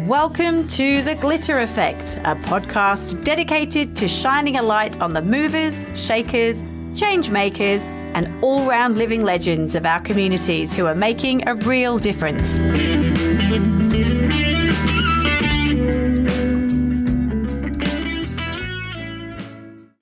Welcome to The Glitter Effect, a podcast dedicated to shining a light on the movers, shakers, change makers, and all-round living legends of our communities who are making a real difference.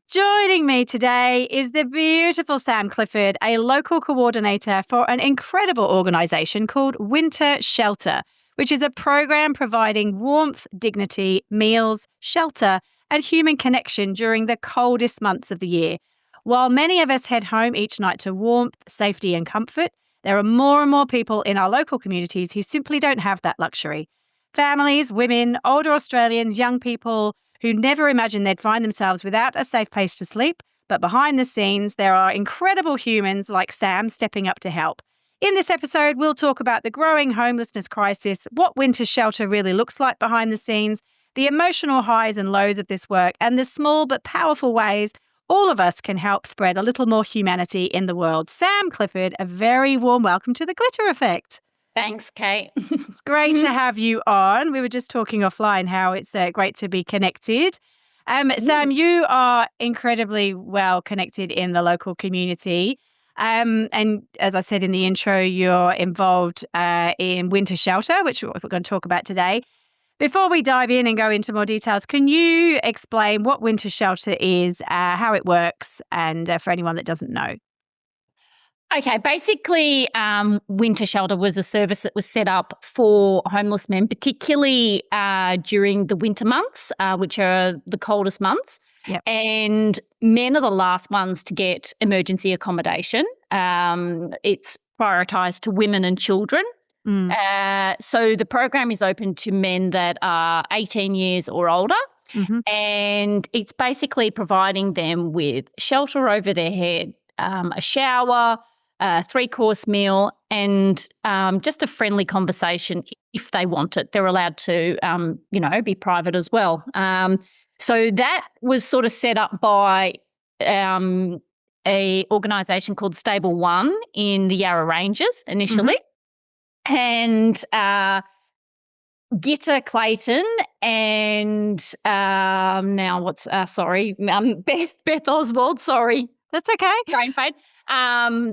Joining me today is the beautiful Sam Clifford, a local coordinator for an incredible organisation called Winter Shelter, which is a program providing warmth, dignity, meals, shelter, and human connection during the coldest months of the year. While many of us head home each night to warmth, safety, and comfort, there are more and more people in our local communities who simply don't have that luxury. Families, women, older Australians, young people who never imagined they'd find themselves without a safe place to sleep, but behind the scenes, there are incredible humans like Sam stepping up to help. In this episode, we'll talk about the growing homelessness crisis, what Winter Shelter really looks like behind the scenes, the emotional highs and lows of this work, and the small but powerful ways all of us can help spread a little more humanity in the world. Sam Clifford, a very warm welcome to The Glitter Effect. Thanks, Kate. It's great to have you on. We were just talking offline how it's great to be connected. Sam, you are incredibly well connected in the local community. And as I said in the intro, you're involved in Winter Shelter, which we're going to talk about today. Before we dive in and go into more details, can you explain what Winter Shelter is, how it works, and for anyone that doesn't know? Okay, basically, Winter Shelter was a service that was set up for homeless men, particularly during the winter months, which are the coldest months. Yep. And men are the last ones to get emergency accommodation. It's prioritised to women and children. So the program is open to men that are 18 years or older. Mm-hmm. And it's basically providing them with shelter over their head, a shower, a 3-course meal, and just a friendly conversation if they want it. They're allowed to, be private as well. So that was sort of set up by a organisation called Stable One in the Yarra Ranges initially. Mm-hmm. And Gitta Clayton and Beth Oswald, sorry. That's okay. Brain fade.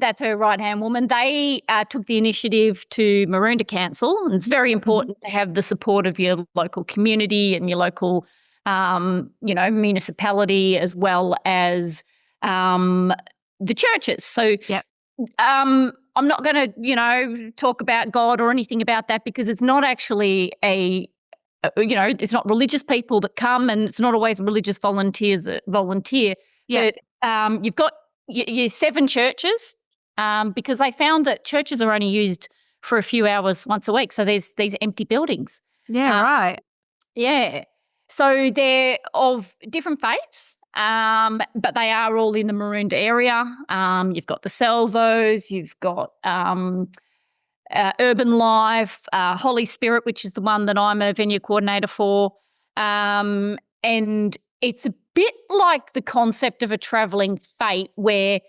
That's her right-hand woman. They took the initiative to Maroondah Council, and it's very important to have the support of your local community and your local, municipality as well as the churches. So, yep. I'm not going to, talk about God or anything about that because it's not actually it's not religious people that come, and it's not always religious volunteers that volunteer. Yeah. But you've got your 7 churches because they found that churches are only used for a few hours once a week. So there's these empty buildings. Yeah, right. Yeah. So they're of different faiths, but they are all in the Maroondah area. You've got the Salvos, you've got Urban Life, Holy Spirit, which is the one that I'm a venue coordinator for. And it's a bit like the concept of a travelling fete where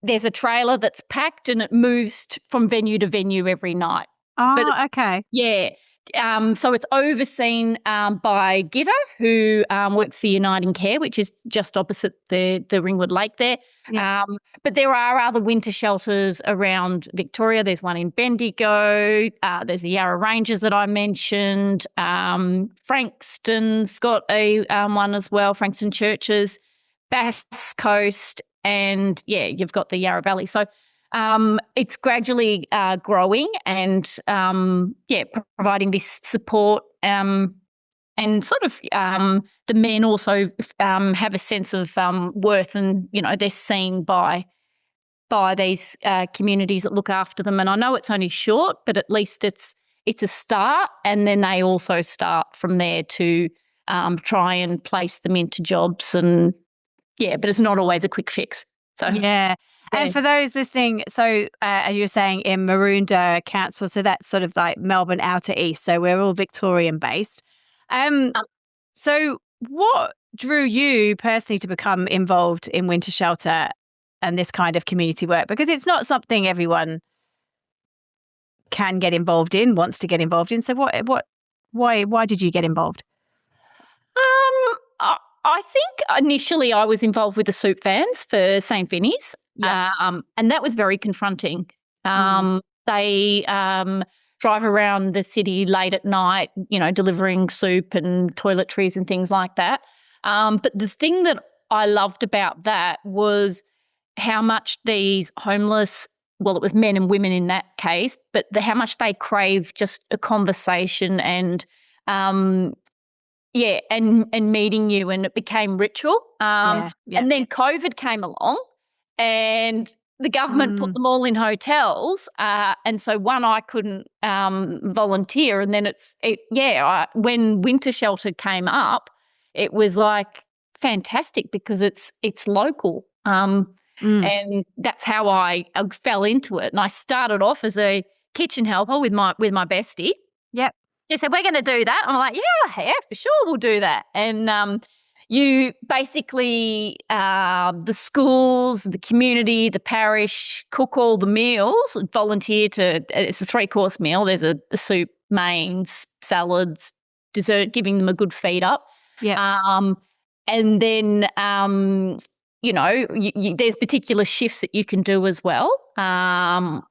there's a trailer that's packed and it moves from venue to venue every night. Oh, okay. Yeah. So it's overseen by Gitta, who works for Uniting Care, which is just opposite the Ringwood Lake there. Yeah. But there are other winter shelters around Victoria. There's one in Bendigo. There's the Yarra Ranges that I mentioned. Frankston's got a one as well, Frankston Churches, Bass Coast, and, you've got the Yarra Valley. So it's gradually growing and, providing this support and sort of the men also have a sense of worth and, they're seen by these communities that look after them. And I know it's only short, but at least it's a start, and then they also start from there to try and place them into jobs and, but it's not always a quick fix. So yeah. And for those listening, so as you were saying, in Maroondah Council, so that's sort of like Melbourne outer east, so we're all Victorian based. So what drew you personally to become involved in Winter Shelter and this kind of community work? Because it's not something everyone can get involved in, wants to get involved in. So what Why did you get involved? I think initially I was involved with the soup vans for St. Vinny's, Yep. and that was very confronting. Mm. They drive around the city late at night, delivering soup and toiletries and things like that. But the thing that I loved about that was how much these homeless, well, it was men and women in that case, but how much they crave just a conversation and and meeting you, and it became ritual. Yeah. Yeah. And then COVID came along, and the government put Mm. them all in hotels, and so I couldn't volunteer, and then when winter shelter came up, it was like fantastic because it's local, Mm. and that's how I fell into it. And I started off as a kitchen helper with my bestie. Yep. She said, "We're going to do that." I'm like, yeah, for sure, we'll do that. And you basically, the schools, the community, the parish cook all the meals, volunteer to, it's a 3-course meal. There's a soup, mains, salads, dessert, giving them a good feed up. Yep. And then, there's particular shifts that you can do as well,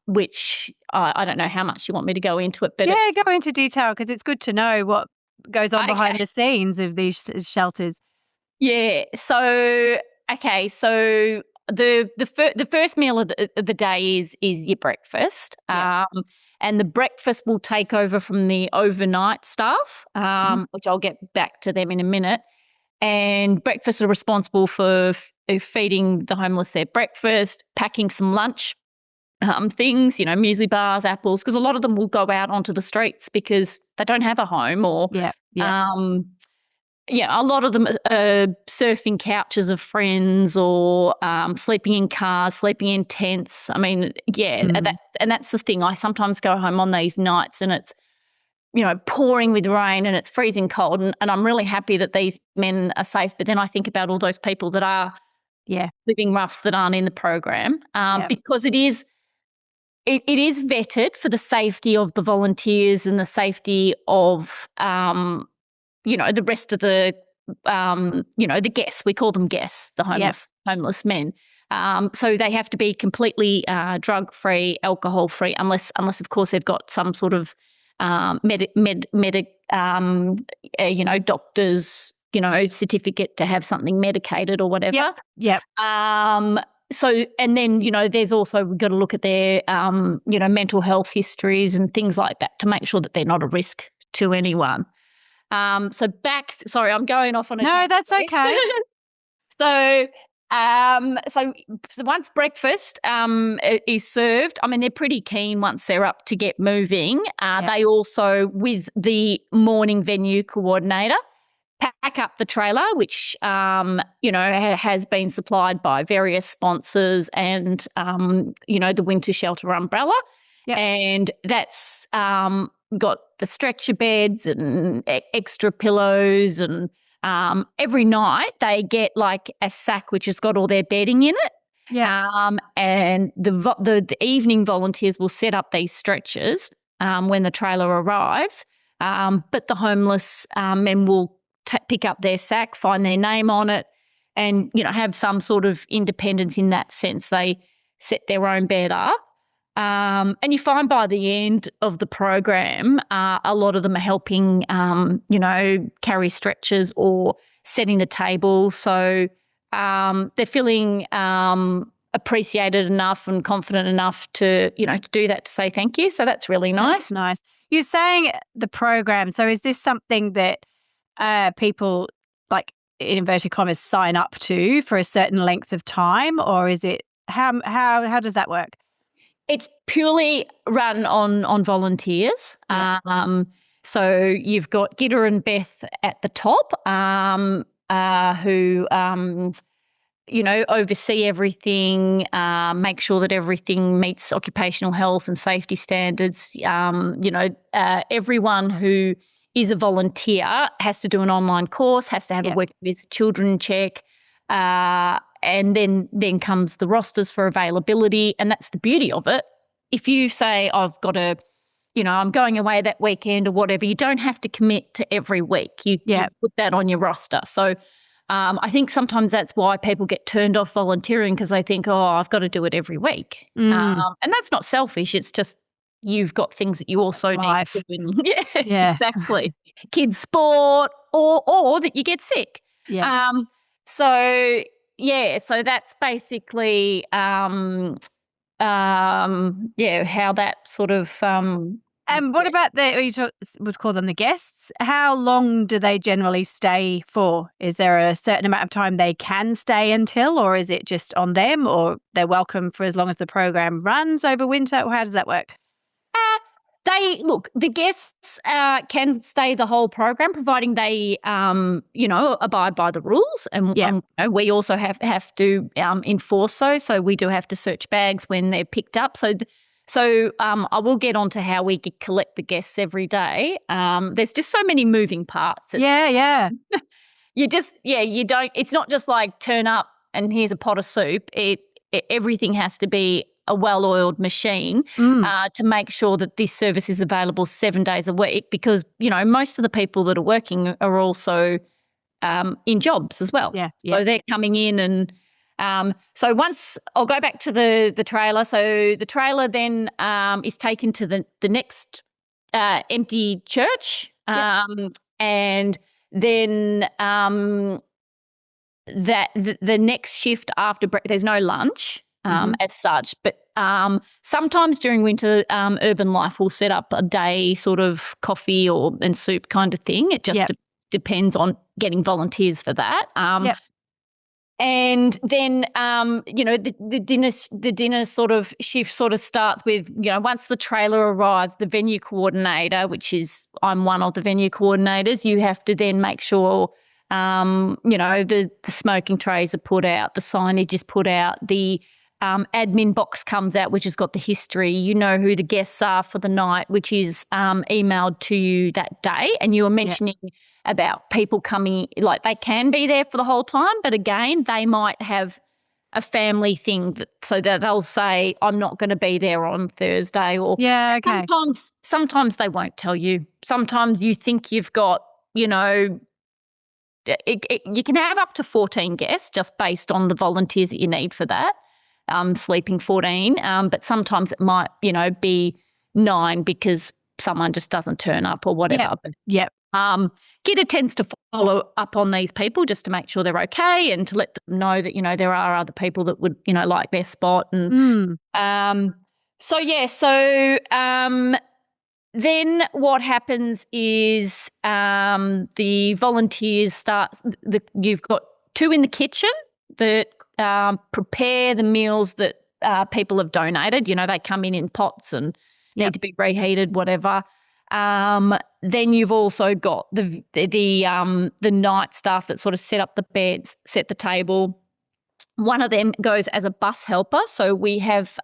which I don't know how much you want me to go into it, but Yeah, go into detail because it's good to know what goes on behind okay. the scenes of these shelters. Yeah. So the first meal of the day is your breakfast, Yep. and the breakfast will take over from the overnight staff, Mhm. which I'll get back to them in a minute. And breakfast are responsible for feeding the homeless their breakfast, packing some lunch things, muesli bars, apples, because a lot of them will go out onto the streets because they don't have a home, or Yep. Yep. um, a lot of them are surfing couches of friends, or sleeping in cars, sleeping in tents. I mean, Mm. that's the thing. I sometimes go home on these nights and it's, pouring with rain and it's freezing cold, and I'm really happy that these men are safe. But then I think about all those people that are Yeah. living rough that aren't in the program, Yep. because it is vetted for the safety of the volunteers and the safety of the rest of the guests. We call them guests, the Yep. homeless men. So they have to be completely drug free, alcohol free, unless of course they've got some sort of doctor's certificate to have something medicated or whatever. Yep. Yep. So, and then, there's also, we've got to look at their, mental health histories and things like that to make sure that they're not a risk to anyone. Sorry, I'm going off on a No, tangent that's there. okay. So, so once breakfast is served, I mean, they're pretty keen once they're up to get moving. They also, with the morning venue coordinator, pack up the trailer, which has been supplied by various sponsors and the winter shelter umbrella, Yep. and that's got the stretcher beds and extra pillows, and every night they get like a sack which has got all their bedding in it. Yeah. And the evening volunteers will set up these stretchers when the trailer arrives, but the homeless men will pick up their sack, find their name on it, and have some sort of independence in that sense. They set their own bed up. And you find by the end of the program, a lot of them are helping, carry stretchers or setting the table. So they're feeling appreciated enough and confident enough to do that, to say thank you. So that's really nice. That's nice. You're saying the program. So is this something that people, like, in inverted commas, sign up to for a certain length of time, or is it how does that work? It's purely run on volunteers. Yeah. So you've got Gitta and Beth at the top, who oversee everything, make sure that everything meets occupational health and safety standards. Everyone who is a volunteer has to do an online course, has to have a work with children check. And then comes the rosters for availability, and that's the beauty of it. If you say, I've got a I'm going away that weekend or whatever. You don't have to commit to every week. You put that on your roster. So I think sometimes that's why people get turned off volunteering, because they think, I've got to do it every week. And that's not selfish. It's just you've got things that you also need to do. Yeah, exactly. Kids sport or that you get sick. Yeah. So that's basically how that sort of And what about would call them the guests? How long do they generally stay for? Is there a certain amount of time they can stay until, or is it just on them, or they're welcome for as long as the program runs over winter? How does that work? The guests can stay the whole program, providing they, abide by the rules. And we also have to enforce those. So we do have to search bags when they're picked up. So I will get on to how we collect the guests every day. There's just so many moving parts. You don't, it's not just like turn up and here's a pot of soup. Everything has to be a well-oiled machine to make sure that this service is available 7 days a week, because, most of the people that are working are also in jobs as well. So they're coming in and so once I'll go back to the trailer. So the trailer then is taken to the next empty church and then the next shift after there's no lunch as such, but sometimes during winter Urban Life will set up a day sort of coffee and soup kind of thing. It just depends on getting volunteers for that. And then, the dinner sort of shift sort of starts with, once the trailer arrives, the venue coordinator, I'm one of the venue coordinators, you have to then make sure, the smoking trays are put out, the signage is put out, the admin box comes out, which has got the history, who the guests are for the night, which is emailed to you that day. And you were mentioning about people coming, like they can be there for the whole time, but again, they might have a family thing so that they'll say, I'm not going to be there on Thursday. Or sometimes they won't tell you. Sometimes you think you've got, you can have up to 14 guests just based on the volunteers that you need for that. Sleeping 14, but sometimes it might, be 9 because someone just doesn't turn up or whatever. Gidda tends to follow up on these people just to make sure they're okay and to let them know that, there are other people that would, like their spot. And then what happens is the volunteers you've got 2 in the kitchen that prepare the meals that people have donated. They come in pots and need to be reheated, whatever. Then you've also got the night staff that sort of set up the beds, set the table. One of them goes as a bus helper. So we have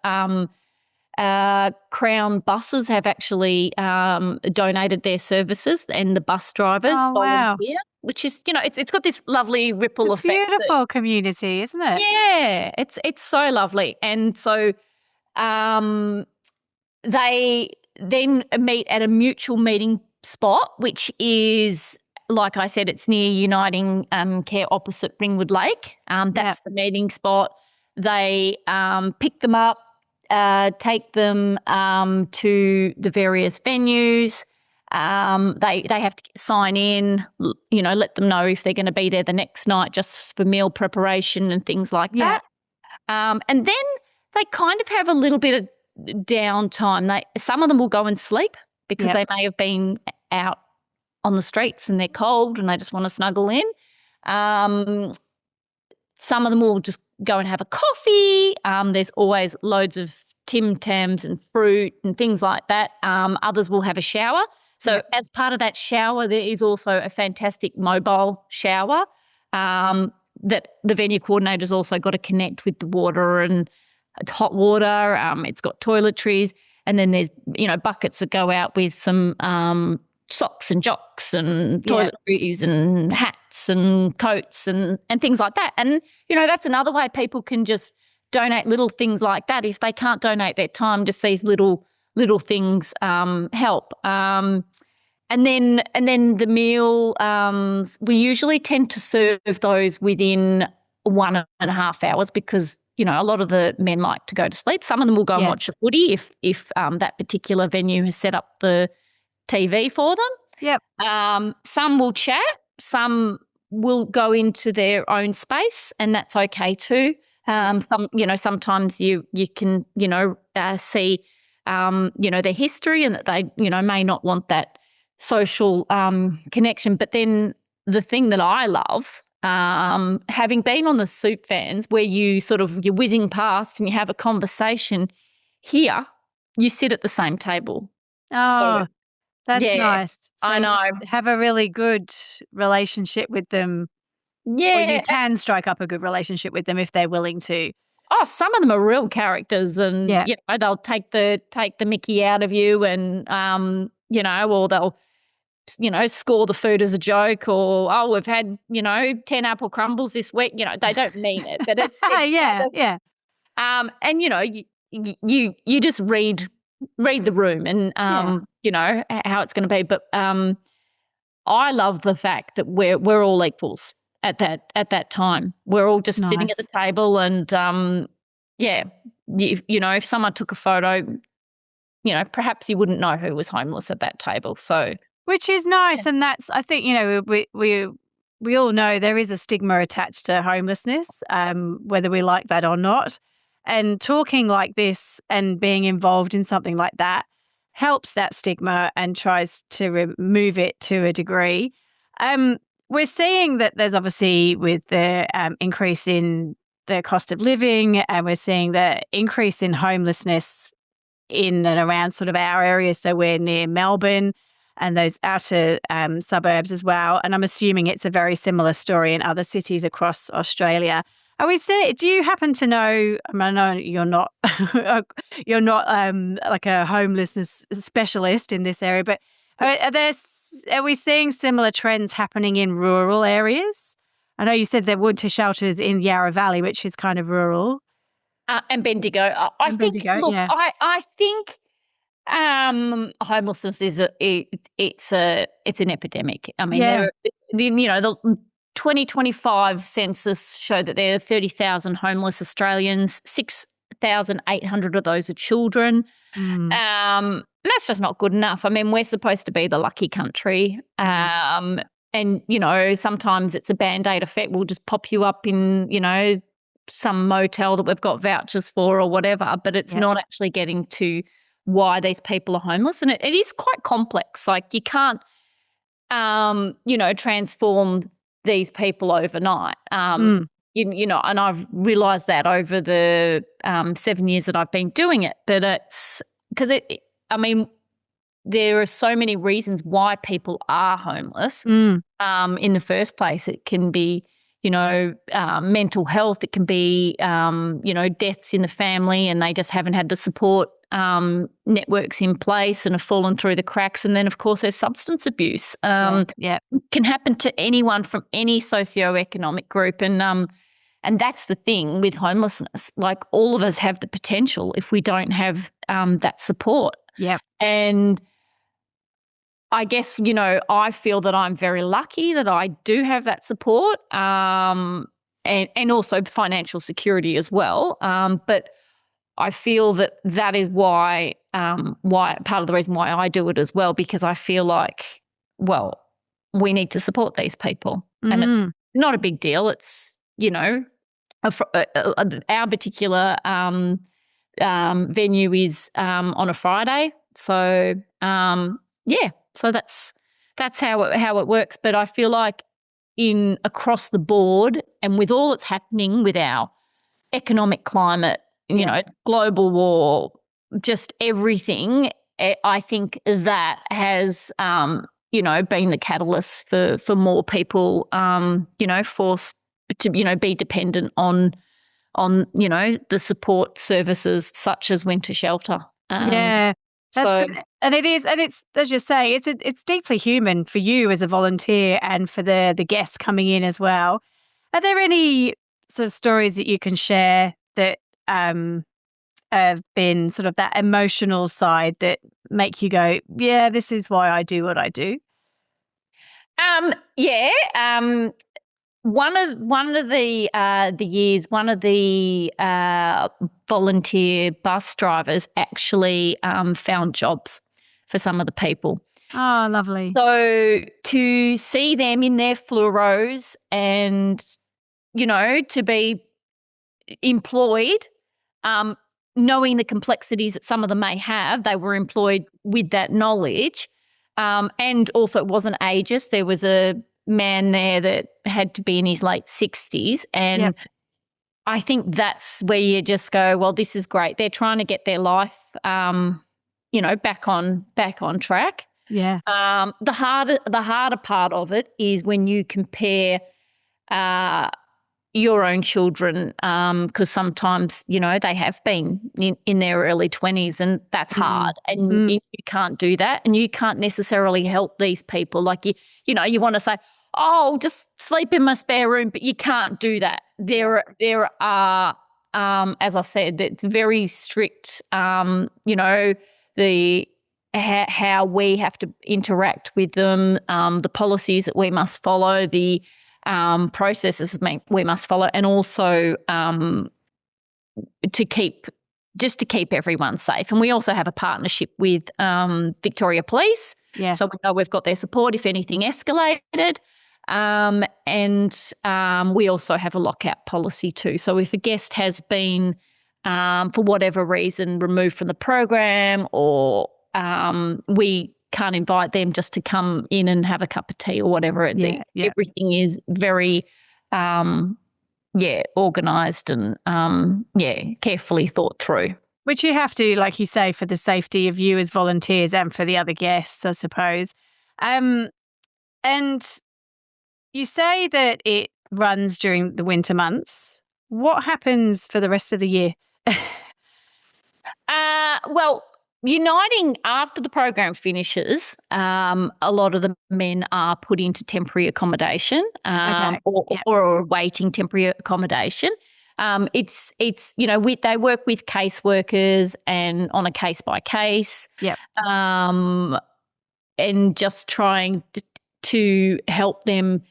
Crown buses have actually donated their services, and the bus drivers volunteer. Which is, it's got this lovely ripple effect. Beautiful community, isn't it? Yeah, it's so lovely. And so they then meet at a mutual meeting spot, which is, like I said, it's near Uniting Care opposite Ringwood Lake. That's the meeting spot. They pick them up, take them to the various venues. They have to sign in, let them know if they're going to be there the next night just for meal preparation and things like that. And then they kind of have a little bit of downtime. Some of them will go and sleep because they may have been out on the streets and they're cold and they just want to snuggle in. Some of them will just go and have a coffee. There's always loads of Tim Tams and fruit and things like that. Others will have a shower. So as part of that shower, there is also a fantastic mobile shower that the venue coordinator's also got to connect with the water, and it's hot water. It's got toiletries, and then there's buckets that go out with some socks and jocks and toiletries and hats and coats and things like that. And that's another way people can just donate little things like that. If they can't donate their time, just these little little things help. And then the meal, we usually tend to serve those within 1.5 hours because, a lot of the men like to go to sleep. Some of them will go and watch the footy if that particular venue has set up the TV for them. Yep. Some will chat. Some will go into their own space, and that's okay too. Sometimes you can, see, their history and that they, may not want that social connection. But then the thing that I love, having been on the Soup Vans where you're whizzing past and you have a conversation, here you sit at the same table. Oh, that's yeah, nice. So I know. have a really good relationship with them. Or you Yeah. can strike up a good relationship with them if they're willing to. Oh, some of them are real characters, and they'll take the mickey out of you, and or they'll score the food as a joke, or we've had 10 apple crumbles this week. They don't mean it, but it's yeah. And you just read the room, and how it's going to be. But I love the fact that we're all equals at that time. We're all just sitting at the table, and if someone took a photo, perhaps you wouldn't know who was homeless at that table. So, which is nice, and that's, I think, we all know there is a stigma attached to homelessness, whether we like that or not. And talking like this and being involved in something like that helps that stigma and tries to remove it to a degree. We're seeing that there's obviously, with the increase in the cost of living, and we're seeing the increase in homelessness in and around sort of our area. So we're near Melbourne and those outer suburbs as well. And I'm assuming it's a very similar story in other cities across Australia. Do you happen to know, I know you're not you're not like a homelessness specialist in this area, but are we seeing similar trends happening in rural areas? I know you said there winter shelters in Yarra Valley, which is kind of rural. And Bendigo. I think homelessness is it's an epidemic. I mean, the 2025 census showed that there are 30,000 homeless Australians. 6,800 of those are children. That's just not good enough. I mean, we're supposed to be the lucky country. And, sometimes it's a Band-Aid effect. We'll just pop you up in, some motel that we've got vouchers for or whatever, but it's not actually getting to why these people are homeless. And it is quite complex. Like, you can't, transform these people overnight. And I've realised that over the 7 years that I've been doing it. But it's because there are so many reasons why people are homeless in the first place. It can be, mental health. It can be, deaths in the family, and they just haven't had the support networks in place and have fallen through the cracks. And then, of course, there's substance abuse. It can happen to anyone from any socioeconomic group. And that's the thing with homelessness. Like, all of us have the potential if we don't have that support. Yeah. And I guess, I feel that I'm very lucky that I do have that support, and also financial security as well. But I feel that is why part of the reason why I do it as well, because I feel like, well, we need to support these people. And it's not a big deal. It's, our particular venue is on a Friday. So, so that's how it works. But I feel like across the board, and with all that's happening with our economic climate, global war, just everything, I think that has, been the catalyst for more people, forced to, be dependent on, the support services such as winter shelter. That's good. And it is, and it's, as you say, it's deeply human for you as a volunteer and for the guests coming in as well. Are there any sort of stories that you can share that have been sort of that emotional side that make you go, yeah, this is why I do what I do? Yeah. One of the years, one of the volunteer bus drivers actually found jobs for some of the people. Oh, lovely. So to see them in their fluoros and, to be employed, knowing the complexities that some of them may have, they were employed with that knowledge. And also it wasn't ageist. There was a man there that had to be in his late 60s. And Yep. I think that's where you just go, well, this is great. They're trying to get their life, back on track. Yeah. The harder part of it is when you compare your own children, because sometimes, they have been in their early 20s, and that's hard. And you can't do that. And you can't necessarily help these people. Like, you want to say, oh, just sleep in my spare room, but you can't do that. There are, as I said, it's very strict, the how we have to interact with them, the policies that we must follow, the processes we must follow, and also to keep everyone safe. And we also have a partnership with Victoria Police, so we know we've got their support if anything escalated. And we also have a lockout policy too. So if a guest has been, for whatever reason, removed from the program, or we can't invite them just to come in and have a cup of tea or whatever. Everything is very, organised and, carefully thought through. Which you have to, like you say, for the safety of you as volunteers and for the other guests, I suppose. And you say that it runs during the winter months. What happens for the rest of the year? Well, uniting after the program finishes, a lot of the men are put into temporary accommodation, or awaiting temporary accommodation. It's they work with caseworkers and on a case by case. Yep. And just trying to help them,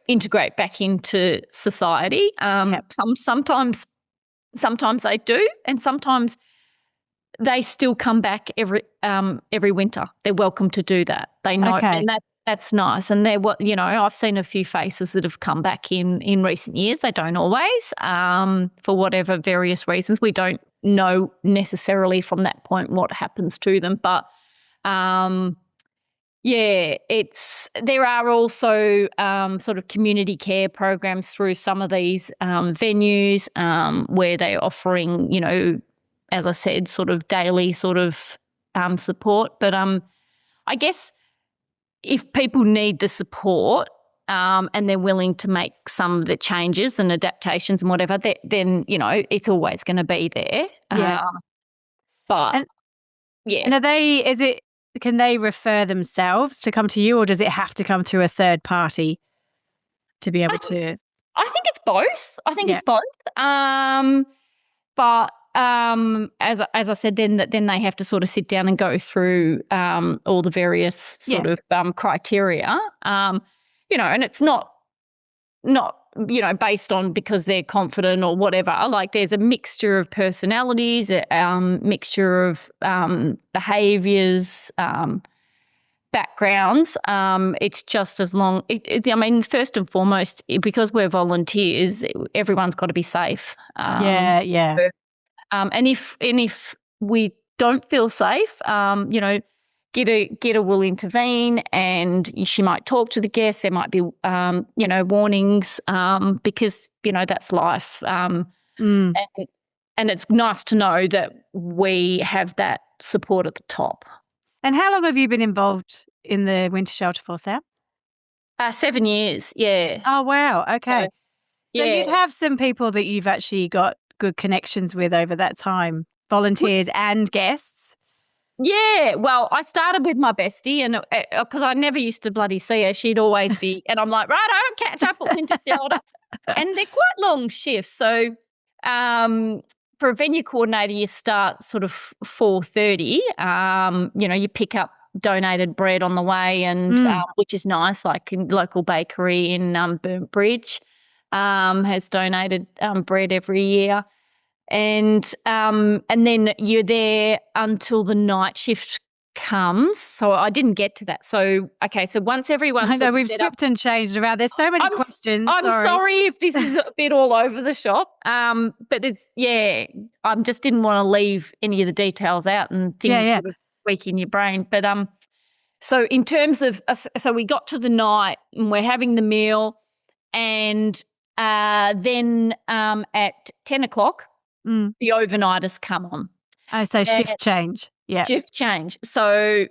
integrate back into society. Sometimes they do, and sometimes they still come back every winter. They're welcome to do that. They know, and that's nice. And I've seen a few faces that have come back in recent years. They don't always, for whatever various reasons. We don't know necessarily from that point what happens to them, but there are also sort of community care programs through some of these venues where they're offering, as I said, sort of daily sort of support. But I guess if people need the support and they're willing to make some of the changes and adaptations and whatever, then it's always going to be there. Yeah. And can they refer themselves to come to you, or does it have to come through a third party to be able to? I think it's both. It's both. But as I said, then they have to sort of sit down and go through all the various sort of criteria. And it's not based on because they're confident or whatever. Like, there's a mixture of personalities, mixture of behaviours, backgrounds. It's just as long. First and foremost, because we're volunteers, everyone's got to be safe. And if we don't feel safe, Gita will intervene, and she might talk to the guests. There might be, warnings, because that's life. And it's nice to know that we have that support at the top. And how long have you been involved in the winter shelter for, Sam? 7 years, yeah. Oh, wow. Okay. So you'd have some people that you've actually got good connections with over that time, volunteers and guests. Yeah, well, I started with my bestie, and because I never used to bloody see her, she'd always be, and I'm like, right, I don't catch up at winter shelter, and they're quite long shifts. So for a venue coordinator, you start sort of 4:30. You pick up donated bread on the way, and which is nice. Like in local bakery in Burnt Bridge has donated bread every year, and then you're there until the night shift comes. So I didn't get to that. So once everyone's I know we've set up, slipped and changed around. There's so many questions. I'm sorry if this is a bit all over the shop. But I just didn't want to leave any of the details out and things sort of weak in your brain. But so in terms of so we got to the night and we're having the meal, and then at 10 o'clock the overnighters come on. Oh, so shift change. Yeah. Shift change. So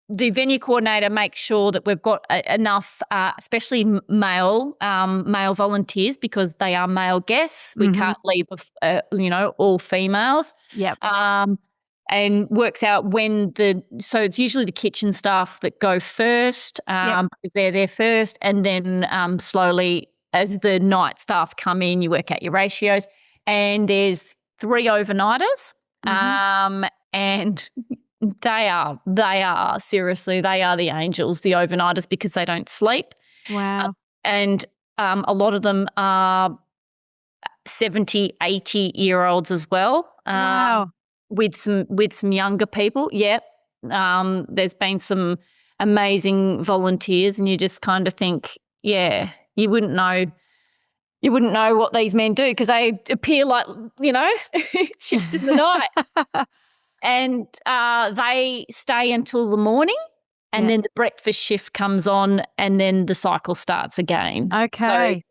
the venue coordinator makes sure that we've got enough, especially male volunteers, because they are male guests. We can't leave, all females. Yep. And works out so it's usually the kitchen staff that go first, because they're there first, and then slowly as the night staff come in, you work out your ratios. And there's 3 overnighters, and they are seriously, they are the angels, the overnighters, because they don't sleep. Wow. And a lot of them are 70, 80-year-olds as well. Wow. With some younger people. Yep. There's been some amazing volunteers, and you just kind of think, you wouldn't know what these men do, because they appear like, ships in the night. And they stay until the morning, and then the breakfast shift comes on, and then the cycle starts again. Okay. So,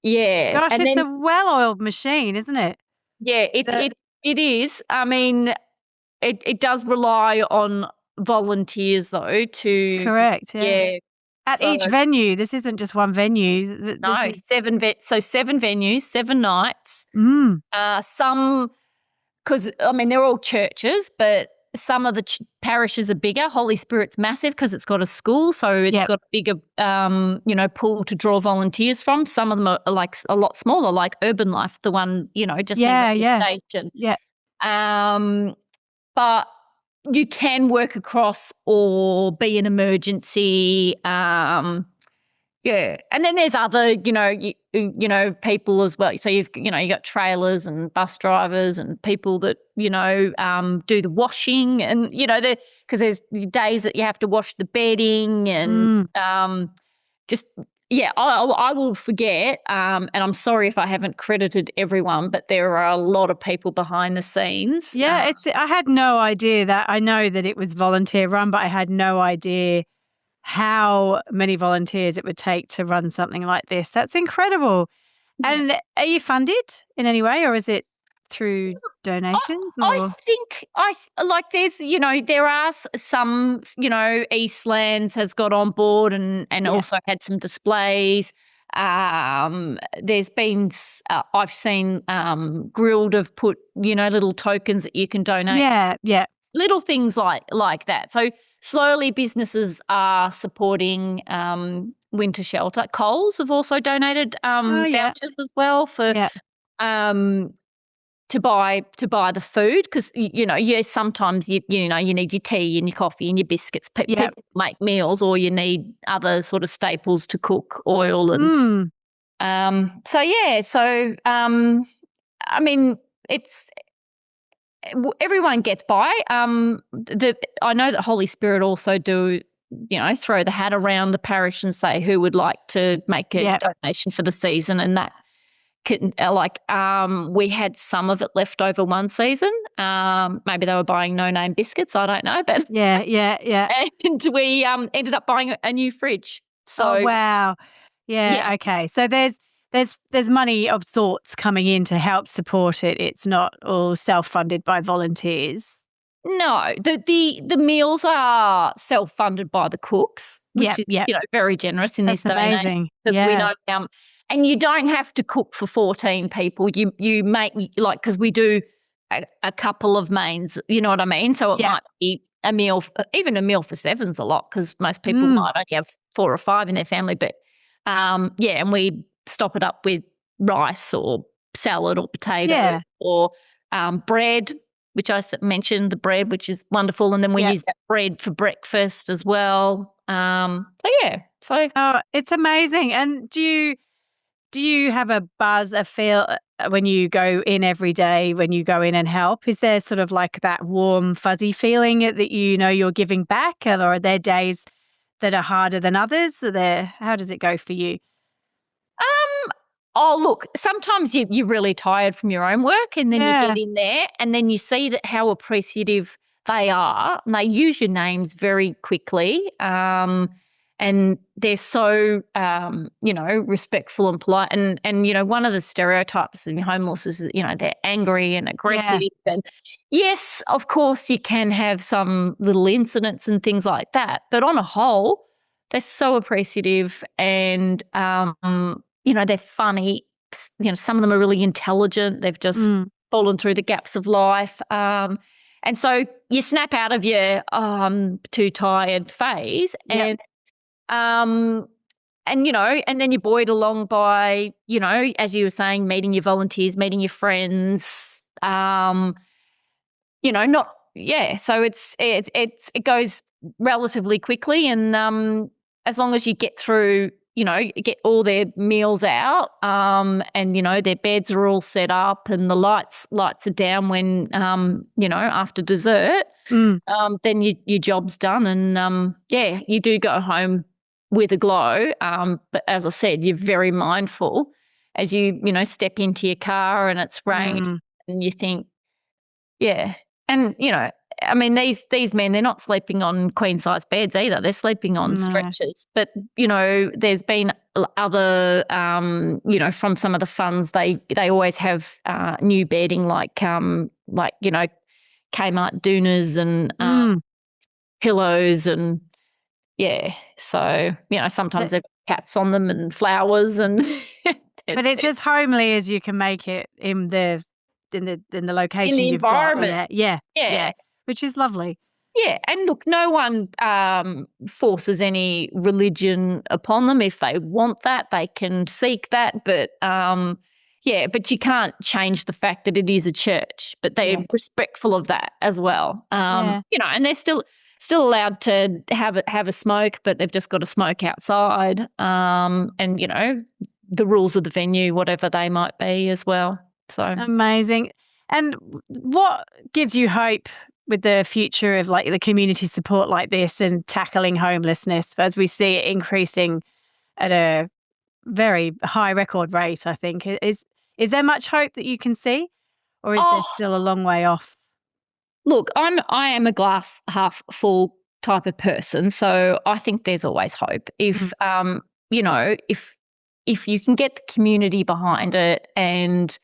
yeah. Gosh, and it's then, a well-oiled machine, isn't it? Yeah, it is. I mean, it does rely on volunteers, though, to... Correct, yeah. At each venue. This isn't just one venue. No, 7 venues, 7 nights. Some, because, I mean, they're all churches, but some of the parishes are bigger. Holy Spirit's massive because it's got a school, so it's got a bigger, pool to draw volunteers from. Some of them are like a lot smaller, like Urban Life, the one, just near the station. Yeah. But you can work across or be an emergency. And then there's other, people as well. So you got trailers and bus drivers and people that, do the washing, and, because there's days that you have to wash the bedding, and I will forget, and I'm sorry if I haven't credited everyone, but there are a lot of people behind the scenes. Yeah, I had no idea that. I know that it was volunteer run, but I had no idea how many volunteers it would take to run something like this. That's incredible. Yeah. And are you funded in any way, or is it through donations? I think there's, there are some, Eastlands has got on board and also had some displays. There's been, I've seen Grilled have put, little tokens that you can donate. Yeah. Little things like that. So slowly businesses are supporting winter shelter. Coles have also donated vouchers as well for to buy the food, because sometimes you need your tea and your coffee and your biscuits. People make meals, or you need other sort of staples to cook, oil and I mean, it's everyone gets by. I know that Holy Spirit also do, throw the hat around the parish and say who would like to make a donation for the season, and that can, we had some of it left over one season. Maybe they were buying no-name biscuits. I don't know, but yeah. And we ended up buying a new fridge. So wow, yeah. Okay, so there's money of sorts coming in to help support it. It's not all self-funded by volunteers. No, the meals are self-funded by the cooks, which is very generous in this day and age, because we know. And you don't have to cook for 14 people. You make, because we do a couple of mains. You know what I mean? So it might be a meal, even a meal for 7's a lot, because most people might only have 4 or 5 in their family. But and we stop it up with rice or salad or potato Yeah. or bread, which I mentioned, the bread, which is wonderful. And then we Yeah. use that bread for breakfast as well. So Oh, it's amazing. And do you have a buzz, a feel when you go in every day, when you go in and help? Is there sort of like that warm, fuzzy feeling that you know you're giving back? Or are there days that are harder than others? How does it go for you? Oh, look, sometimes you're really tired from your own work and then you get Yeah. in there and then you see that how appreciative they are and they use your names very quickly. And they're so, respectful and polite. And one of the stereotypes of homeless is, they're angry and aggressive. Yeah. And yes, of course, you can have some little incidents and things like that. But on a whole, they're so appreciative and, they're funny. Some of them are really intelligent. They've just Mm. fallen through the gaps of life. And so you snap out of your too tired phase Yep. um, and then you're buoyed along by, as you were saying, meeting your volunteers, meeting your friends, not yeah. So it goes relatively quickly, and as long as you get through, get all their meals out, and their beds are all set up, and the lights are down when after dessert, Mm. then your job's done, and you do go home with a glow. But as I said, you're very mindful as you step into your car and it's raining, Mm. and you think, yeah. And, I mean, these men, they're not sleeping on queen size beds either. They're sleeping on No. stretchers. But, there's been other, from some of the funds, they always have new bedding like Kmart Doonas and Mm. pillows and, yeah. So, So sometimes they've got cats on them and flowers and but it's as homely as you can make it in the in location the you've got. environment. Yeah, yeah, Yeah. yeah, which is lovely. Yeah, and look, no one forces any religion upon them. If they want that, they can seek that. But but you can't change the fact that it is a church. But they're Yeah, respectful of that as well. yeah, And they're still allowed to have a smoke, but they've just got to smoke outside. And the rules of the venue, whatever they might be, as well. So. amazing. And what gives you hope with the future of like the community support like this and tackling homelessness as we see it increasing at a very high record rate? I think is there much hope that you can see, or is there Oh, still a long way off? look, I am a glass half full type of person, so I think there's always hope. Mm. If you can get the community behind it and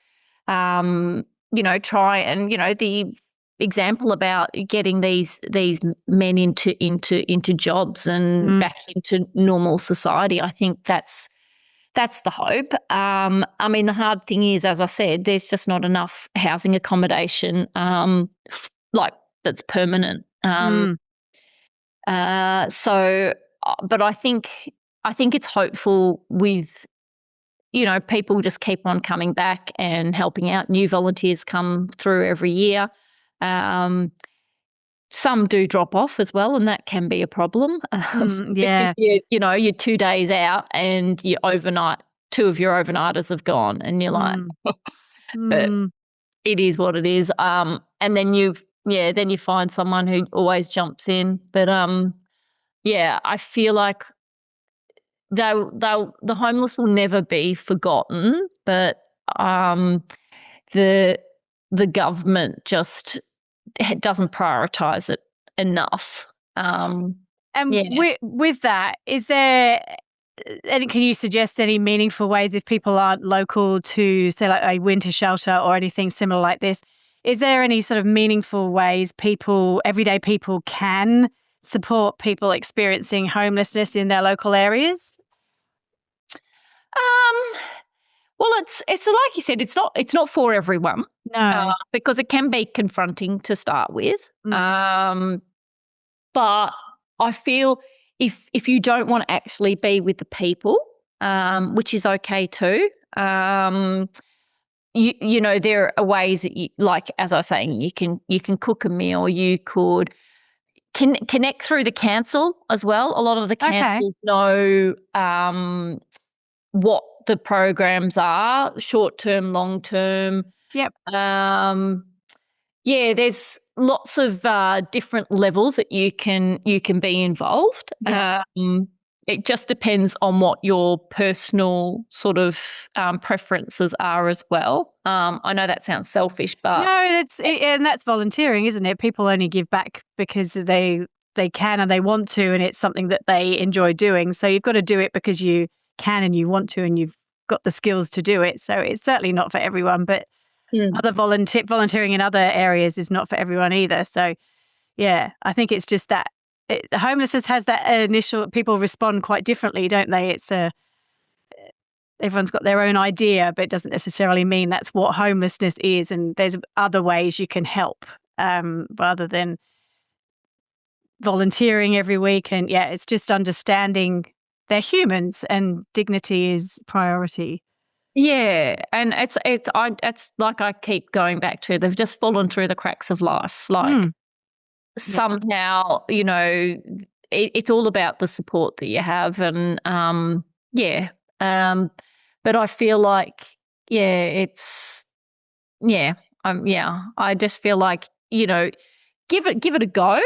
try and the example about getting these men into jobs and Mm. back into normal society, I think that's the hope. I mean, the hard thing is, as I said, there's just not enough housing accommodation, like that's permanent. Mm. But I think it's hopeful with people just keep on coming back and helping out. New volunteers come through every year. Um, some do drop off as well, and that can be a problem Mm. because Yeah. you're 2 days out and two of your overnighters have gone, and you're like, Mm. but Mm. it is what it is. And then then you find someone who always jumps in. But I feel like the homeless will never be forgotten, but the the government just doesn't prioritize it enough. And Yeah. with that, is there any can you suggest any meaningful ways if people aren't local to, say, like a winter shelter or anything similar like this, is there any sort of meaningful ways everyday people can support people experiencing homelessness in their local areas? Um, well, it's like you said, it's not for everyone, No. because it can be confronting to start with. Mm. But I feel if you don't want to actually be with the people, which is okay too, you know, there are ways that you, like, as I was saying, you can cook a meal, you could connect through the council as well. A lot of the Okay. councils know what the programs are, short term, long term. Yep. Yeah, there's lots of different levels that you can be involved. Yeah. It just depends on what your personal sort of preferences are as well. I know that sounds selfish, but No, and that's volunteering, isn't it? People only give back because they can and they want to, and it's something that they enjoy doing. So you've got to do it because you can and you want to, and you've got the skills to do it. So it's certainly not for everyone, but other volunteering in other areas is not for everyone either. So yeah, I think it's just that homelessness has that initial. People respond quite differently, don't they? It's everyone's got their own idea, but it doesn't necessarily mean that's what homelessness is. And there's other ways you can help rather than volunteering every week. And yeah, it's just understanding they're humans and dignity is priority. yeah, and it's like I keep going back to, they've just fallen through the cracks of life. Like Yeah. somehow, you know, it's all about the support that you have, and yeah, but I feel like it's yeah, I just feel like, you know, give it a go.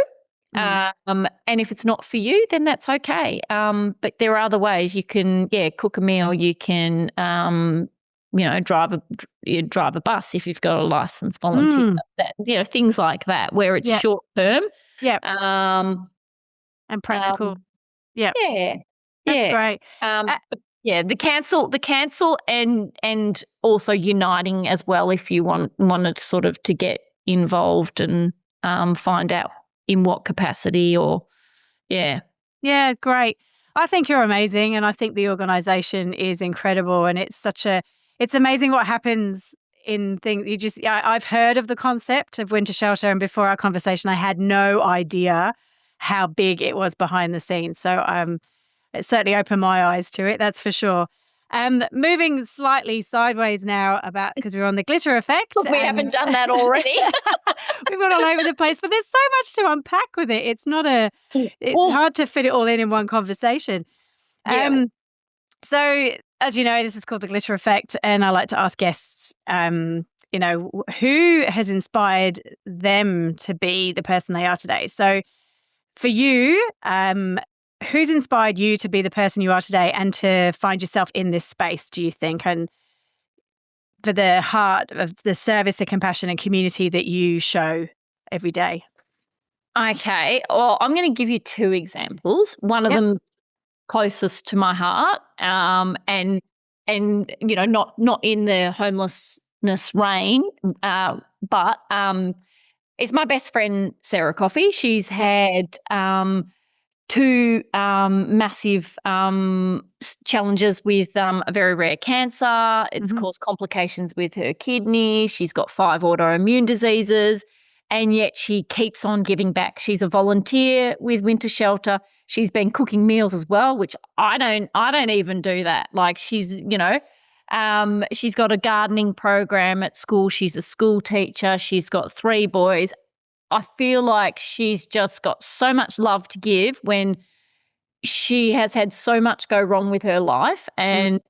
And if it's not for you, then that's okay. But there are other ways you can, cook a meal. You can, you know, drive a bus if you've got a license, volunteer, that, you know, things like that, where it's Yeah. short term. Yeah. Um, And practical. Yeah. yeah, That's yeah. great. But yeah, the council, and also uniting as well if you wanted sort of to get involved and find out in what capacity, or yeah. Yeah, great. I think you're amazing, and I think the organisation is incredible, and it's amazing what happens in things. I've heard of the concept of winter shelter, and before our conversation, I had no idea how big it was behind the scenes. So it certainly opened my eyes to it, that's for sure. Moving slightly sideways now because we're on the glitter effect. Look, we haven't done that already. We've gone all over the place, but there's so much to unpack with it. It's hard to fit it all in one conversation. Yeah. So as you know, this is called the glitter effect, and I like to ask guests, you know, who has inspired them to be the person they are today. So for you, who's inspired you to be the person you are today and to find yourself in this space, do you think? And for the heart of the service, the compassion and community that you show every day? Okay. Well, I'm going to give you two examples. One of Yep. them closest to my heart, and you know, not in the homelessness reign, but it's my best friend Sarah Coffey. She's had two massive challenges with a very rare cancer. It's caused complications with her kidney. She's got 5 autoimmune diseases, and yet she keeps on giving back. She's a volunteer with Winter Shelter. She's been cooking meals as well, which I don't even do that. Like, she's, you know, she's got a gardening program at school. She's a school teacher. She's got 3 boys. I feel like she's just got so much love to give when she has had so much go wrong with her life. And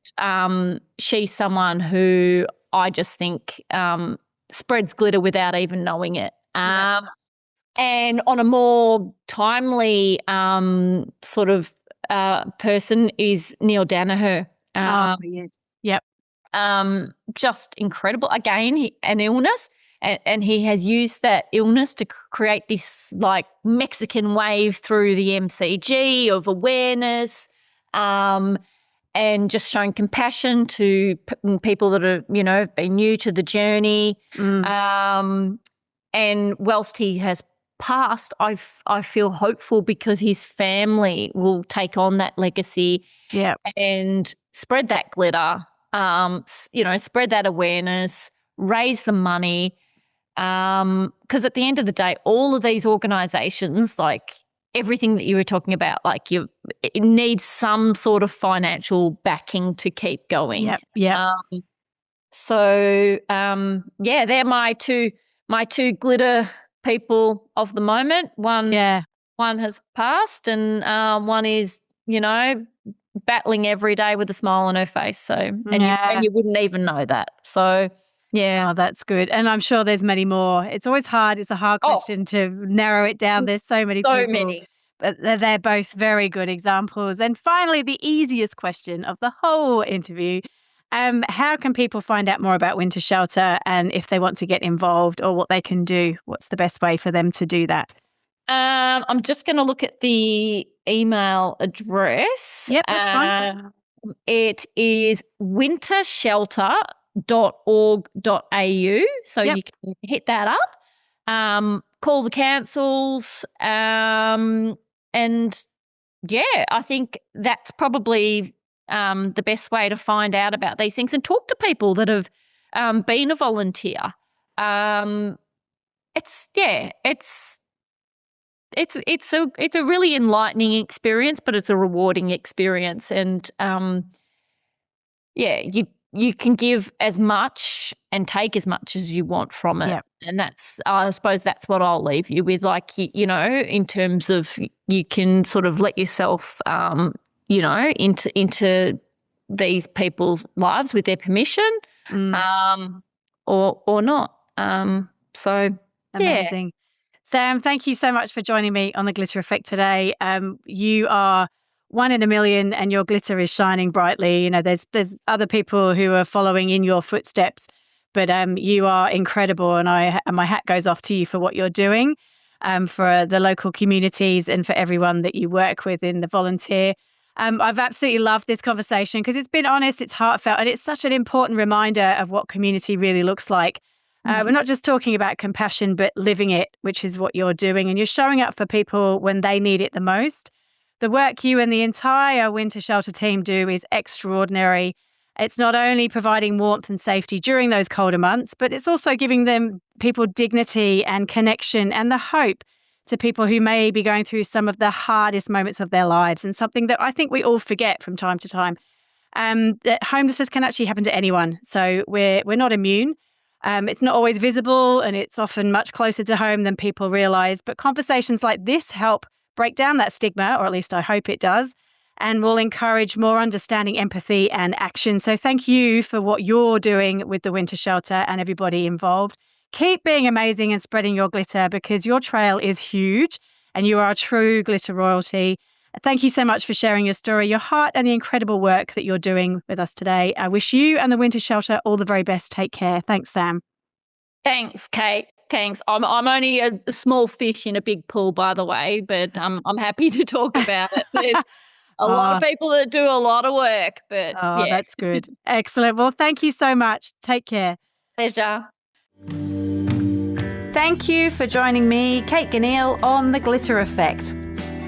she's someone who I just think spreads glitter without even knowing it. And on a more timely sort of person is Neil Danaher. Yes. Yep. Just incredible. Again, an illness. And he has used that illness to create this like Mexican wave through the MCG of awareness, and just showing compassion to people that are, you know, have been new to the journey. And whilst he has passed, I feel hopeful because his family will take on that legacy, and spread that glitter, you know, spread that awareness, raise the money. Because at the end of the day, all of these organisations, like everything that you were talking about, like it needs some sort of financial backing to keep going. So they're my two glitter people of the moment. One has passed, and one is, battling every day with a smile on her face. So and you wouldn't even know that. So yeah. Oh, that's good. And I'm sure there's many more. It's always hard. It's a hard question to narrow it down. There's so many people. Many. But they're both very good examples. And finally, the easiest question of the whole interview. How can people find out more about Winter Shelter, and if they want to get involved or what they can do? What's the best way for them to do that? I'm just going to look at the email address. Yep, that's fine. It is wintershelter.org.au. So you can hit that up, call the councils, and I think that's probably the best way to find out about these things and talk to people that have been a volunteer. It's a really enlightening experience, but it's a rewarding experience, and you can give as much and take as much as you want from it. Yep. And I suppose that's what I'll leave you with, in terms of you can sort of let yourself, into these people's lives with their permission, or not. Amazing. Sam, thank you so much for joining me on The Glitter Effect today. You are one in a million, and your glitter is shining brightly. There's other people who are following in your footsteps, but you are incredible, and my hat goes off to you for what you're doing for the local communities and for everyone that you work with in the volunteer. I've absolutely loved this conversation because it's been honest, it's heartfelt, and it's such an important reminder of what community really looks like. We're not just talking about compassion, but living it, which is what you're doing. And you're showing up for people when they need it the most. The work you and the entire Winter Shelter team do is extraordinary. It's not only providing warmth and safety during those colder months, but it's also giving people dignity and connection and the hope to people who may be going through some of the hardest moments of their lives, and something that I think we all forget from time to time. That homelessness can actually happen to anyone. So we're not immune. It's not always visible, and it's often much closer to home than people realise. But conversations like this help break down that stigma, or at least I hope it does, and will encourage more understanding, empathy and action. So thank you for what you're doing with the Winter Shelter and everybody involved. Keep being amazing and spreading your glitter, because your trail is huge and you are true glitter royalty. Thank you so much for sharing your story, your heart, and the incredible work that you're doing with us today. I wish you and the Winter Shelter all the very best. Take care. Thanks, Sam. Thanks, Kate. Thanks. I'm only a small fish in a big pool, by the way, but I'm happy to talk about it. There's a lot of people that do a lot of work, but that's good. Excellent. Well, thank you so much. Take care. Pleasure. Thank you for joining me, Kate Ganneil, on The Glitter Effect.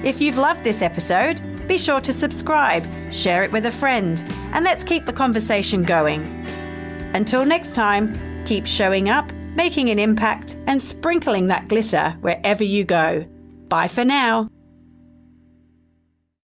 If you've loved this episode, be sure to subscribe, share it with a friend, and let's keep the conversation going. Until next time, keep showing up, making an impact, and sprinkling that glitter wherever you go. Bye for now.